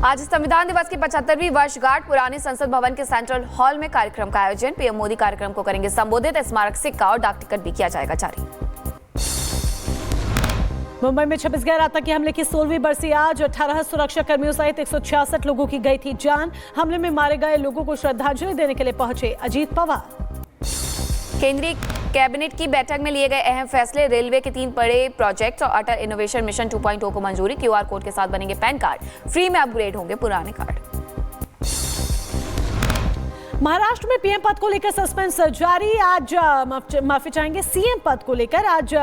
आज संविधान दिवस की 75वीं वर्षगांठ पुराने संसद भवन के सेंट्रल हॉल में कार्यक्रम का आयोजन। पीएम मोदी कार्यक्रम को करेंगे संबोधित। स्मारक सिक्का और डाक टिकट भी किया जाएगा जारी। मुंबई में 26 गैर आतंकी हमले की 16वीं बरसी आज 18 सुरक्षा कर्मियों सहित 166 लोगों की गई थी जान। हमले में मारे गए लोगों को श्रद्धांजलि देने के लिए पहुंचे अजीत पवार। केंद्रीय कैबिनेट की बैठक में लिए गए अहम फैसले। रेलवे के 3 बड़े प्रोजेक्ट और अटल इनोवेशन मिशन 2.0 को मंजूरी। क्यूआर कोड के साथ बनेंगे पैन कार्ड। फ्री में अपग्रेड होंगे पुराने कार्ड। महाराष्ट्र में पीएम पद को लेकर सस्पेंस जारी। आज माफी चाहेंगे सीएम पद को लेकर। आज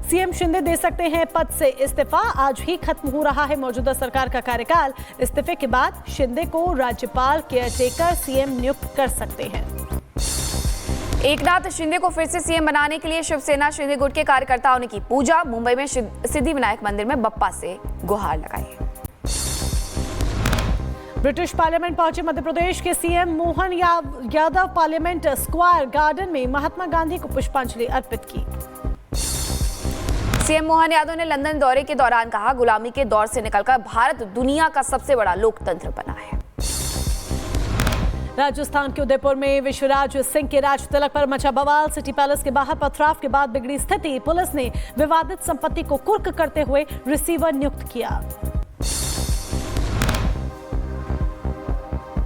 सीएम शिंदे दे सकते हैं पद से इस्तीफा। आज ही खत्म हो रहा है मौजूदा सरकार का कार्यकाल। इस्तीफे के बाद शिंदे को राज्यपाल केयरटेकर सीएम नियुक्त कर सकते हैं। एकनाथ शिंदे को फिर से सीएम बनाने के लिए शिवसेना शिंदे गुट के कार्यकर्ताओं ने की पूजा। मुंबई में सिद्धिविनायक मंदिर में बप्पा से गुहार लगाई। ब्रिटिश पार्लियामेंट पहुंचे मध्य प्रदेश के CM Mohan Yadav parliament square garden में महात्मा गांधी को पुष्पांजलि अर्पित की। सीएम मोहन यादव ने लंदन दौरे के दौरान कहा, गुलामी के दौर से निकलकर भारत दुनिया का सबसे बड़ा लोकतंत्र बना है। राजस्थान के उदयपुर में विश्वराज सिंह के राज तिलक पर मचा बवाल। सिटी पैलेस के बाहर पथराव के बाद बिगड़ी स्थिति। पुलिस ने विवादित संपत्ति को कुर्क करते हुए रिसीवर नियुक्त किया।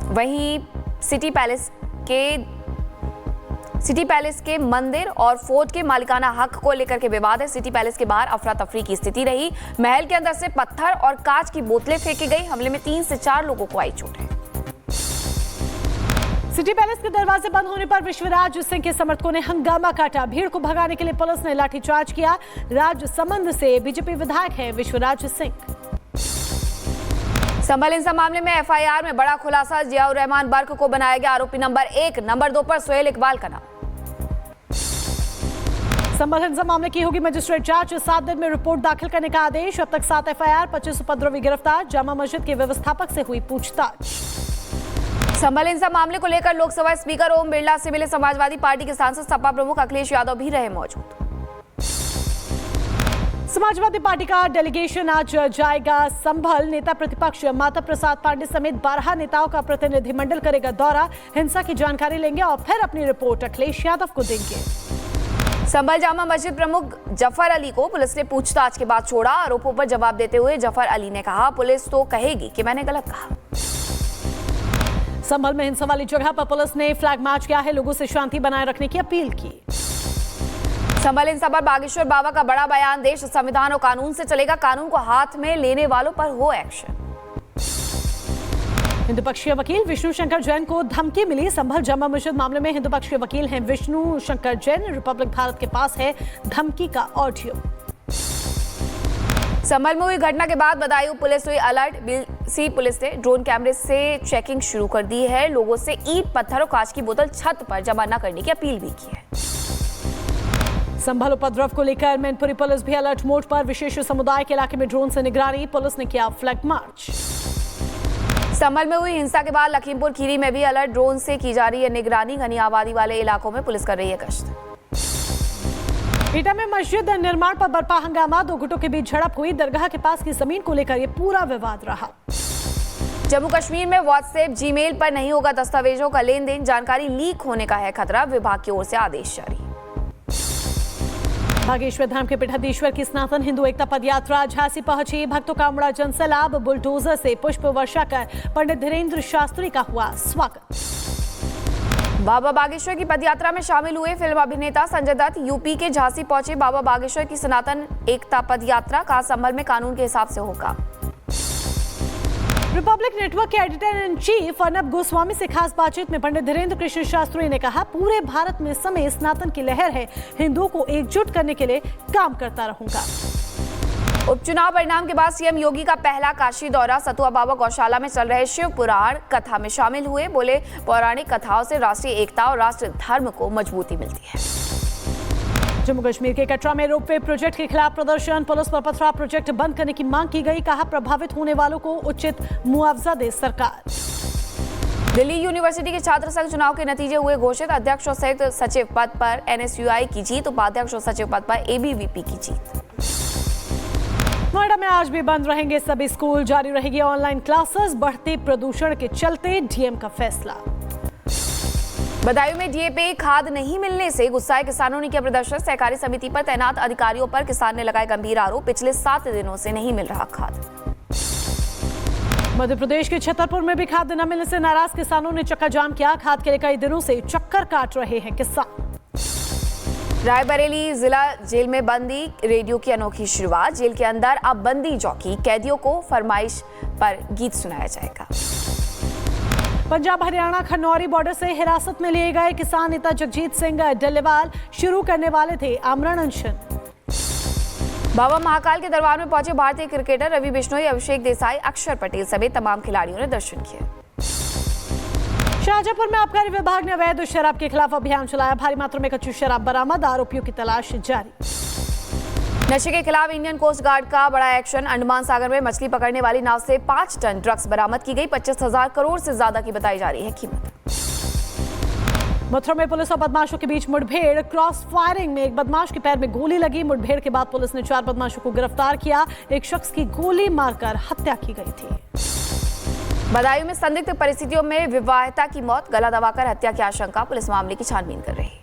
वहीं सिटी पैलेस के मंदिर और फोर्ट के मालिकाना हक को लेकर के विवाद है। सिटी पैलेस के बाहर अफरा तफरी की स्थिति रही। महल के अंदर से पत्थर और कांच की बोतलें फेंकी गई। हमले में 3 से 4 लोगों को आई चोट है। सिटी पैलेस के दरवाजे बंद होने पर विश्वराज सिंह के समर्थकों ने हंगामा काटा। भीड़ को भगाने के लिए पुलिस ने लाठीचार्ज किया। राजसमंद से बीजेपी विधायक हैं विश्वराज सिंह। संभल हिंसा मामले में एफआईआर में बड़ा खुलासा। जियाउर रहमान बर्क को बनाया गया आरोपी नंबर 1। नंबर 2 पर सोहेल इकबाल का नाम। संभल हिंसा मामले की होगी मजिस्ट्रेट जांच। 7 दिन में रिपोर्ट दाखिल करने का आदेश। अब तक 7 एफआईआर, 25 उपद्रवी गिरफ्तार। जामा मस्जिद के व्यवस्थापक से हुई पूछताछ। संभल हिंसा मामले को लेकर लोकसभा स्पीकर ओम बिरला से मिले समाजवादी पार्टी के सांसद। सपा प्रमुख अखिलेश यादव भी रहे मौजूद। समाजवादी पार्टी का डेलीगेशन आज जाएगा संभल। नेता प्रतिपक्ष माता प्रसाद पांडे समेत 12 नेताओं का प्रतिनिधिमंडल करेगा दौरा। हिंसा की जानकारी लेंगे और फिर अपनी रिपोर्ट अखिलेश यादव को देंगे। संभल जामा मस्जिद प्रमुख जफर अली को पुलिस ने पूछताछ के बाद छोड़ा। आरोपों पर जवाब देते हुए जफर अली ने कहा, पुलिस तो कहेगी कि मैंने गलत कहा। संभल में हिंसा वाली जगह पर पुलिस ने फ्लैग मार्च किया है। लोगों से शांति बनाए रखने की अपील की। संभल हिंसा पर बागेश्वर बाबा का बड़ा बयान। देश संविधान और कानून से चलेगा, कानून को हाथ में लेने वालों पर हो एक्शन। हिंदू पक्षीय वकील विष्णु शंकर जैन को धमकी मिली। संभल जामा मस्जिद मामले में हिंदू पक्षीय वकील हैं विष्णु शंकर जैन। रिपब्लिक भारत के पास है धमकी का ऑडियो। संभल में हुई घटना के बाद बदायूं पुलिस हुई अलर्ट। बीसी पुलिस ने ड्रोन कैमरे से चेकिंग शुरू कर दी है। लोगों से ईंट, पत्थर और कांच की बोतल छत पर जमा न करने की अपील भी की है। संभल उपद्रव को लेकर मैनपुरी पुलिस भी अलर्ट मोड पर। विशेष समुदाय के इलाके में ड्रोन से निगरानी। पुलिस ने किया फ्लैग मार्च। संभल में हुई हिंसा के बाद लखीमपुर खीरी में भी अलर्ट। ड्रोन से की जा रही है निगरानी। घनी आबादी वाले इलाकों में पुलिस कर रही है गश्त। एटा में मस्जिद निर्माण पर बरपा हंगामा। 2 गुटों के बीच झड़प हुई। दरगाह के पास की जमीन को लेकर यह पूरा विवाद रहा। जम्मू कश्मीर में व्हाट्सएप, जीमेल पर नहीं होगा दस्तावेजों का लेन देन। जानकारी लीक होने का है खतरा। विभाग की ओर से आदेश जारी। बागेश्वर धाम के पीठाधीश्वर की सनातन हिंदू एकता पदयात्रा झांसी पहुंची। भक्तों का उमड़ा जनसैलाब। बुलडोजर से पुष्प वर्षा कर पंडित धीरेन्द्र शास्त्री का हुआ स्वागत। बाबा बागेश्वर की पदयात्रा में शामिल हुए फिल्म अभिनेता संजय दत्त। यूपी के झांसी पहुंचे बाबा बागेश्वर की सनातन एकता पदयात्रा। का संभल में कानून के हिसाब से होगा। रिपब्लिक नेटवर्क के editor in chief Arnab Goswami से खास बातचीत में पंडित धीरेन्द्र कृष्ण शास्त्री ने कहा, पूरे भारत में इस समय स्नातन की लहर है। हिंदुओं को एकजुट करने के लिए काम करता रहूंगा। उपचुनाव परिणाम के बाद सीएम योगी का पहला काशी दौरा। सतुआ बाबा गौशाला में चल रहे शिव पुराण कथा में शामिल हुए। बोले, पौराणिक कथाओं से राष्ट्रीय एकता और राष्ट्र धर्म को मजबूती मिलती है। जम्मू कश्मीर के कटरा में रोपवे प्रोजेक्ट के खिलाफ प्रदर्शन। पुलिस पर पथराव। प्रोजेक्ट बंद करने की मांग की गई। कहा, प्रभावित होने वालों को उचित मुआवजा दे सरकार। दिल्ली यूनिवर्सिटी के छात्र संघ चुनाव के नतीजे हुए घोषित। अध्यक्ष और संयुक्त सचिव पद पर एनएसयूआई की जीत। उपाध्यक्ष और सचिव पद पर एबीवीपी की जीत। नोएडा में आज भी बंद रहेंगे सभी स्कूल, जारी रहेगी ऑनलाइन क्लासेस। बढ़ते प्रदूषण के चलते डीएम का फैसला। बदायूं में डीएपी खाद नहीं मिलने से गुस्साए किसानों ने किया प्रदर्शन। सहकारी समिति पर तैनात अधिकारियों पर किसान ने लगाए गंभीर आरोप। पिछले 7 दिनों से नहीं मिल रहा खाद। मध्य प्रदेश के छतरपुर में भी खाद न मिलने से नाराज किसानों ने चक्का जाम किया। खाद के लिए कई दिनों से चक्कर काट रहे हैं किसान। रायबरेली जिला जेल में बंदी रेडियो की अनोखी शुरुआत। जेल के अंदर अब बंदी जॉकी कैदियों को फरमाइश पर गीत सुनाया जाएगा। पंजाब हरियाणा खनौरी बॉर्डर से हिरासत में लिए गए किसान नेता जगजीत सिंह डल्लेवाल शुरू करने वाले थे आमरण अनशन। बाबा महाकाल के दरबार में पहुंचे भारतीय क्रिकेटर रवि बिश्नोई, अभिषेक देसाई, अक्षर पटेल समेत तमाम खिलाड़ियों ने दर्शन किए। शाहजहांपुर में आबकारी विभाग ने अवैध शराब के खिलाफ अभियान चलाया। भारी मात्रा में कच्ची शराब बरामद, आरोपियों की तलाश जारी। नशे के खिलाफ इंडियन कोस्ट गार्ड का बड़ा एक्शन। अंडमान सागर में मछली पकड़ने वाली नाव से 5 टन ड्रग्स बरामद की गई। 25,000 करोड़ से ज्यादा की बताई जा रही है कीमत। मथुरा में पुलिस और बदमाशों के बीच मुठभेड़। क्रॉस फायरिंग में एक बदमाश के पैर में गोली लगी। मुठभेड़ के बाद पुलिस ने 4 बदमाशों को गिरफ्तार किया। एक शख्स की गोली मारकर हत्या की गई थी। बदायूं में संदिग्ध परिस्थितियों में विवाहिता की मौत, गला दबाकर हत्या की आशंका। पुलिस मामले की छानबीन कर रही है।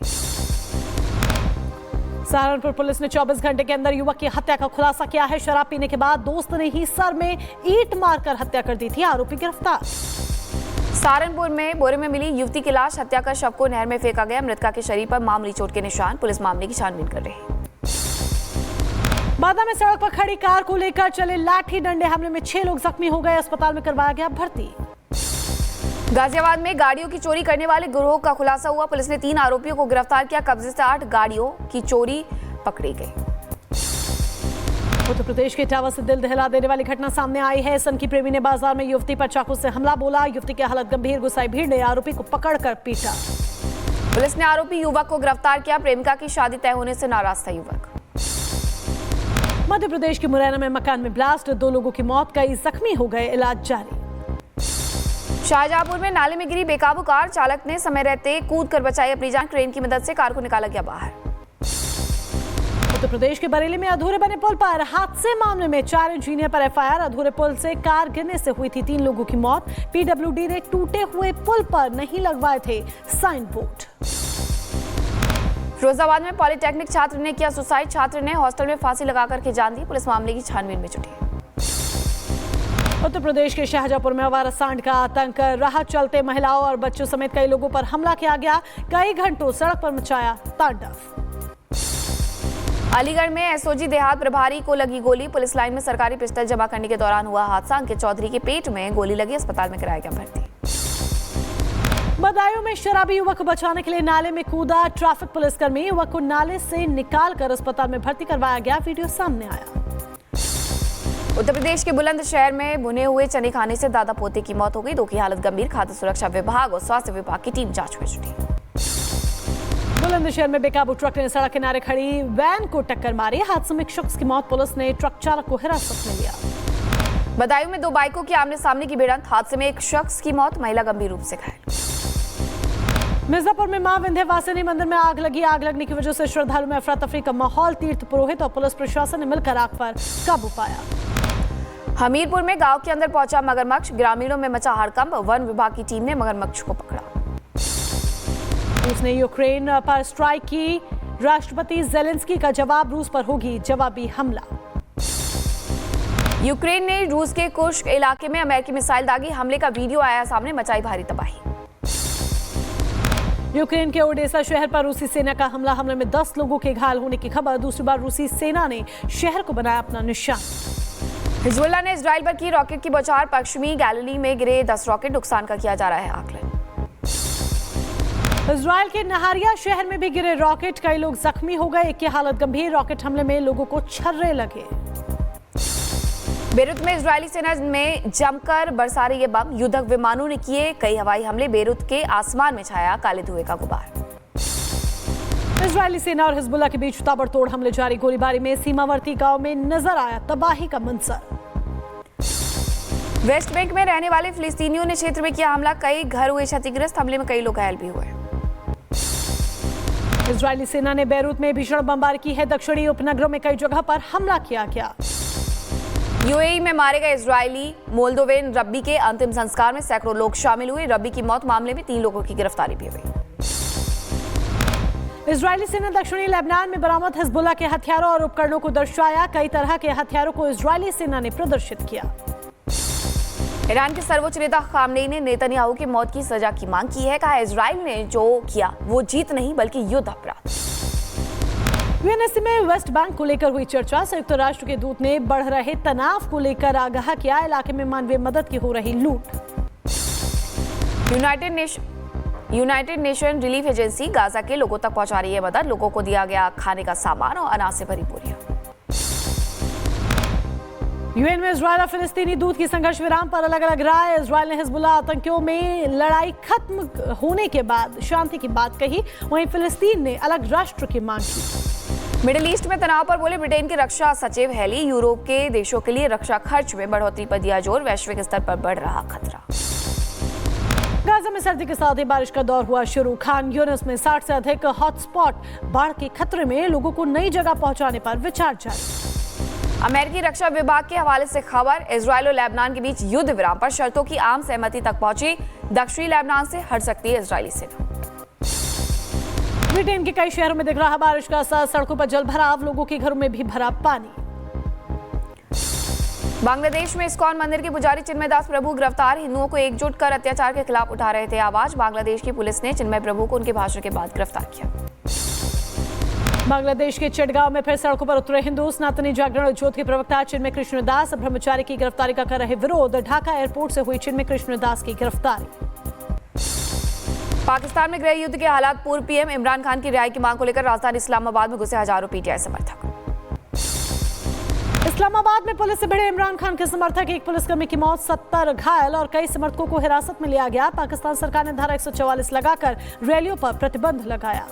सहारनपुर पुलिस ने 24 घंटे के अंदर युवक की हत्या का खुलासा किया है। शराब पीने के बाद दोस्त ने ही सर में ईंट मारकर हत्या कर दी थी। आरोपी गिरफ्तार। सहारनपुर में बोरे में मिली युवती की लाश, हत्या कर शव को नहर में फेंका गया। मृतका के शरीर पर मामूली चोट के निशान। पुलिस मामले की छानबीन कर रही है। बादा में सड़क पर खड़ी कार को लेकर चले लाठी डंडे हमले में 6 लोग जख्मी हो गए। अस्पताल में करवाया गया भर्ती। गाजियाबाद में गाड़ियों की चोरी करने वाले गिरोह का खुलासा हुआ। पुलिस ने 3 आरोपियों को गिरफ्तार किया। कब्जे से 8 गाड़ियों की चोरी पकड़ी गई। उत्तर प्रदेश के इटावा से दिल दहला देने वाली घटना सामने आई है। सनकी प्रेमी ने बाजार में युवती पर चाकू से हमला बोला। युवती की हालत गंभीर। गुस्साई भीड़ ने आरोपी को पकड़कर पीटा। पुलिस ने आरोपी युवक को गिरफ्तार किया। प्रेमिका की शादी तय होने से नाराज था युवक। मध्य प्रदेश के मुरैना में मकान में ब्लास्ट, 2 लोगों की मौत, कई जख्मी हो गए, इलाज जारी। शाहजहांपुर में नाले में गिरी बेकाबू कार, चालक ने समय रहते कूद कर बचाई अपनी जान। क्रेन की मदद से कार को निकाला गया बाहर। उत्तर प्रदेश के बरेली में अधूरे बने पुल पर हादसे मामले में 4 इंजीनियर पर एफआईआर। अधूरे पुल से कार गिरने से हुई थी 3 लोगों की मौत। पीडब्ल्यूडी ने टूटे हुए पुल पर नहीं लगवाए थे साइन बोर्ड। फिरोजाबाद में पॉलिटेक्निक छात्र ने किया सुसाइड। छात्र ने हॉस्टल में फांसी लगाकर के जान दी। पुलिस मामले की छानबीन में जुटी। उत्तर प्रदेश के शाहजहांपुर में आवारा सांड का आतंक। राह चलते महिलाओं और बच्चों समेत कई लोगों पर हमला किया गया। कई घंटों सड़क पर मचाया तांडव। अलीगढ़ में एसओजी देहात प्रभारी को लगी गोली। पुलिस लाइन में सरकारी पिस्टल जमा करने के दौरान हुआ हादसा। अंकित चौधरी के पेट में गोली लगी। अस्पताल में कराया गया भर्ती। बदायूं में शराबी युवक को बचाने के लिए नाले में कूदा ट्रैफिक पुलिसकर्मी। युवक को नाले से निकालकर अस्पताल में भर्ती करवाया गया। वीडियो सामने आया। उत्तर प्रदेश के बुलंदशहर में भुने हुए चने खाने से दादा पोते की मौत हो गई। 2 की हालत गंभीर। खाद्य सुरक्षा विभाग और स्वास्थ्य विभाग की टीम जांच में जुटी। बुलंदशहर में बेकाबू ट्रक ने सड़क किनारे खड़ी वैन को टक्कर मारी। हादसे में एक शख्स की मौत। पुलिस ने ट्रक चालक को हिरासत में लिया। बदायूं में 2 बाइकों की आमने सामने की भिड़ंत। हादसे में एक शख्स की मौत, महिला गंभीर रूप से घायल। मिर्जापुर में मां विंध्यवासिनी मंदिर में आग लगी। आग लगने की वजह से श्रद्धालुओं में अफरा तफरी का माहौल। तीर्थ पुरोहित और पुलिस प्रशासन ने मिलकर आग पर काबू पाया। हमीरपुर में गांव के अंदर पहुंचा मगरमच्छ। ग्रामीणों में मचा हड़कंप। वन विभाग की टीम ने मगरमच्छ को पकड़ा। रूस ने यूक्रेन पर स्ट्राइक की। राष्ट्रपति जेलेंस्की का जवाब, रूस पर होगी जवाबी हमला। यूक्रेन ने रूस के कुर्स्क इलाके में अमेरिकी मिसाइल दागी। हमले का वीडियो आया सामने। मचाई भारी तबाही। यूक्रेन के ओडेसा शहर पर रूसी सेना का हमला। हमले में 10 लोगों के घायल होने की खबर। दूसरी बार रूसी सेना ने शहर को बनाया अपना निशान। हिजबुल्लाह ने इजराइल पर की रॉकेट की बौछार। पश्चिमी गैलिली में गिरे 10 रॉकेट। नुकसान का किया जा रहा है आकलन। इजराइल के नहारिया शहर में भी गिरे रॉकेट। कई लोग जख्मी हो गए, एक की हालत गंभीर। रॉकेट हमले में लोगों को छर्रे लगे। बेरूत में इजरायली सेना में जमकर बरसा रही बम। युद्धक विमानों ने किए कई हवाई हमले। बेरूत के आसमान में छाया काले धुएं का गुबार। इजरायली सेना और हिजबुल्लाह के बीच ताबड़तोड़ हमले जारी। गोलीबारी में सीमावर्ती गांव में नजर आया तबाही का मंजर। वेस्ट बैंक में रहने वाले फिलिस्तीनियों ने क्षेत्र में किया हमला। कई घर हुए क्षतिग्रस्त। हमले में कई लोग घायल भी हुए। इजरायली सेना ने बेरूत में भीषण बमबारी की है। दक्षिणी उपनगरों में कई जगह पर हमला किया गया। यूएई में मारे गए इजरायली मोल्दोवेन रब्बी के अंतिम संस्कार में सैकड़ों लोग शामिल हुए। रब्बी की मौत मामले में 3 लोगों की गिरफ्तारी भी हुई। इजरायली सेना दक्षिणी लेबनान में बरामद हिजबुल्लाह के हथियारों और उपकरणों को दर्शाया। कई तरह के हथियारों को इजरायली सेना ने प्रदर्शित किया। ईरान के सर्वोच्च नेता खामनेई ने नेतन्याहू की मौत की सजा की मांग की है। कहा इजराइल ने जो किया वो जीत नहीं बल्कि युद्ध अपराध। यूएनएससी में वेस्ट बैंक को लेकर हुई चर्चा। संयुक्त राष्ट्र के दूत ने बढ़ रहे तनाव को लेकर आगाह किया। इलाके में मानवीय मदद की हो रही लूट। United nation relief agency Gaza के लोगों तक पहुंचा रही है मदद। लोगों को दिया गया खाने का सामान और अनाज से भरी बोरियां। यूएन में इजरायल और फिलिस्तीनी दूत की संघर्ष विराम पर अलग अलग राय। इजरायल ने हिजबुल्लाह आतंकियों में लड़ाई खत्म होने के बाद शांति की बात कही। वहीं फिलिस्तीन ने अलग राष्ट्र की मांग की। मिडिल ईस्ट में तनाव पर बोले ब्रिटेन के रक्षा सचिव हेली। यूरोप के देशों के लिए रक्षा खर्च में बढ़ोतरी पर दिया जोर। वैश्विक स्तर पर बढ़ रहा खतरा। गाजा में सर्दी के साथ ही बारिश का दौर हुआ शुरू। खान यूनिस में 60 से अधिक हॉटस्पॉट बाढ़ के खतरे में। लोगों को नई जगह पहुंचाने पर विचार जारी। अमेरिकी रक्षा विभाग के हवाले से खबर। इजरायल और लेबनान के बीच युद्ध विराम पर शर्तों की आम सहमति तक पहुंची। दक्षिणी लेबनान से हट सकती है इजरायली सेना। ब्रिटेन के कई शहरों में दिख रहा बारिश का असर। सड़कों पर जल भराव। लोगों के घरों में भी भरा पानी। बांग्लादेश में इस्कॉन मंदिर के पुजारी चिन्मय दास प्रभु गिरफ्तार। हिंदुओं को एकजुट कर अत्याचार के खिलाफ उठा रहे थे आवाज। बांग्लादेश की पुलिस ने चिन्मय प्रभु को उनके भाषण के बाद गिरफ्तार किया। बांग्लादेश के चिटगांव में फिर सड़कों पर उतरे हिंदू। सनातनी जागरण ज्योत के प्रवक्ता चिन्मय कृष्ण दास ब्रह्मचारी की गिरफ्तारी का कर रहे विरोध। ढाका एयरपोर्ट से हुई चिन्मय कृष्ण दास की गिरफ्तारी। पाकिस्तान में गृह युद्ध के हालात। पूर्व पीएम इमरान खान की रिहाई की मांग को लेकर राजधानी इस्लामाबाद में घुसे हजारों पीटीआई समर्थक। इस्लामाबाद में पुलिस से भिड़े इमरान खान के समर्थक। एक पुलिसकर्मी की मौत, 70 घायल और कई समर्थकों को हिरासत में लिया गया। पाकिस्तान सरकार ने धारा 144 लगाकर रैलियों पर प्रतिबंध लगाया।